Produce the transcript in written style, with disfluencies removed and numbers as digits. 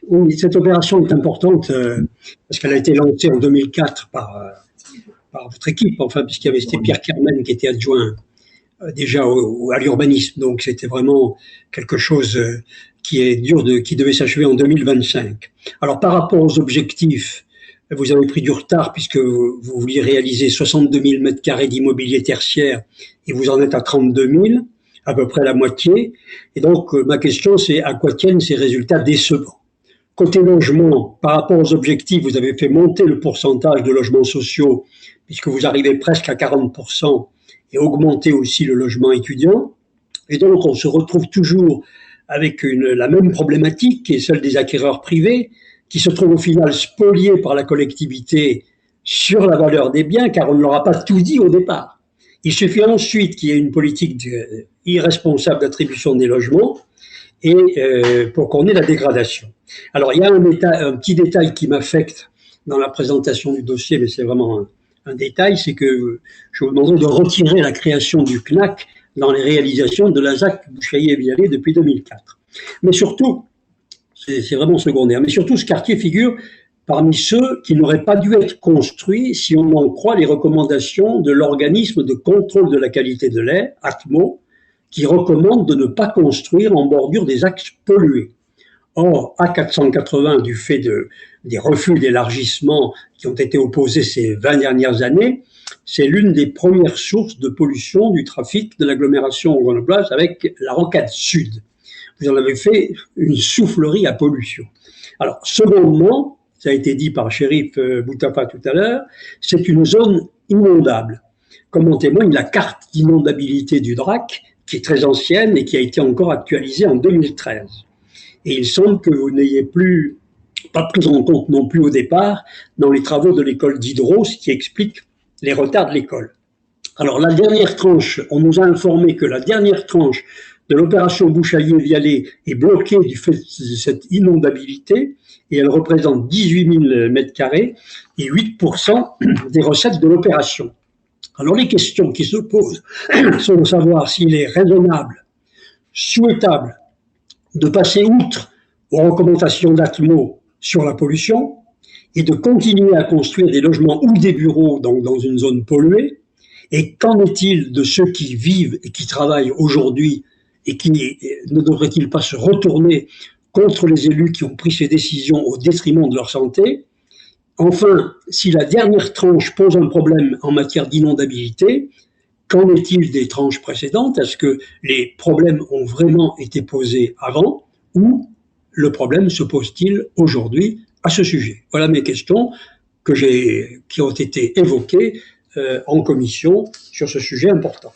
Oui, cette opération est importante parce qu'elle a été lancée en 2004 par votre équipe, enfin, puisqu'il y avait c'était Pierre Kermen qui était adjoint déjà à l'urbanisme. Donc c'était vraiment quelque chose qui devait s'achever en 2025. Alors par rapport aux objectifs, vous avez pris du retard puisque vous vouliez réaliser 62 000 mètres carrés d'immobilier tertiaire et vous en êtes à 32 000, à peu près la moitié. Et donc ma question c'est à quoi tiennent ces résultats décevants? Côté logement, par rapport aux objectifs, vous avez fait monter le pourcentage de logements sociaux puisque vous arrivez presque à 40% et augmenter aussi le logement étudiant. Et donc, on se retrouve toujours avec la même problématique qui est celle des acquéreurs privés qui se trouvent au final spoliés par la collectivité sur la valeur des biens car on ne leur a pas tout dit au départ. Il suffit ensuite qu'il y ait une politique irresponsable d'attribution des logements et pour qu'on ait la dégradation. Alors, il y a un petit détail qui m'affecte dans la présentation du dossier, mais c'est vraiment un détail, c'est que je vous demande de retirer la création du CNAC dans les réalisations de la ZAC Bouchaillé-Vialet depuis 2004. Mais surtout, c'est vraiment secondaire, mais surtout ce quartier figure parmi ceux qui n'auraient pas dû être construits si on en croit les recommandations de l'organisme de contrôle de la qualité de l'air, ACMO, qui recommande de ne pas construire en bordure des axes pollués. Or, A480, du fait des refus d'élargissement qui ont été opposés ces 20 dernières années, c'est l'une des premières sources de pollution du trafic de l'agglomération grenobloise avec la rocade sud. Vous en avez fait une soufflerie à pollution. Alors, secondement, ça a été dit par Chérif Boutafa tout à l'heure, c'est une zone inondable. Comme en témoigne la carte d'inondabilité du DRAC, qui est très ancienne et qui a été encore actualisée en 2013. Et il semble que vous n'ayez pas pris en compte non plus au départ dans les travaux de l'école d'Hydro, ce qui explique les retards de l'école. Alors la dernière tranche, on nous a informé que la dernière tranche de l'opération Bouchaillé-Vialet est bloquée du fait de cette inondabilité et elle représente 18 000 mètres carrés et 8% des recettes de l'opération. Alors les questions qui se posent sont de savoir s'il est raisonnable, souhaitable de passer outre aux recommandations d'ACMO sur la pollution et de continuer à construire des logements ou des bureaux dans une zone polluée. Et qu'en est-il de ceux qui vivent et qui travaillent aujourd'hui et qui ne devraient-ils pas se retourner contre les élus qui ont pris ces décisions au détriment de leur santé? Enfin, si la dernière tranche pose un problème en matière d'inondabilité, qu'en est-il des tranches précédentes? Est-ce que les problèmes ont vraiment été posés avant ou le problème se pose-t-il aujourd'hui à ce sujet? Voilà mes questions qui ont été évoquées en commission sur ce sujet important.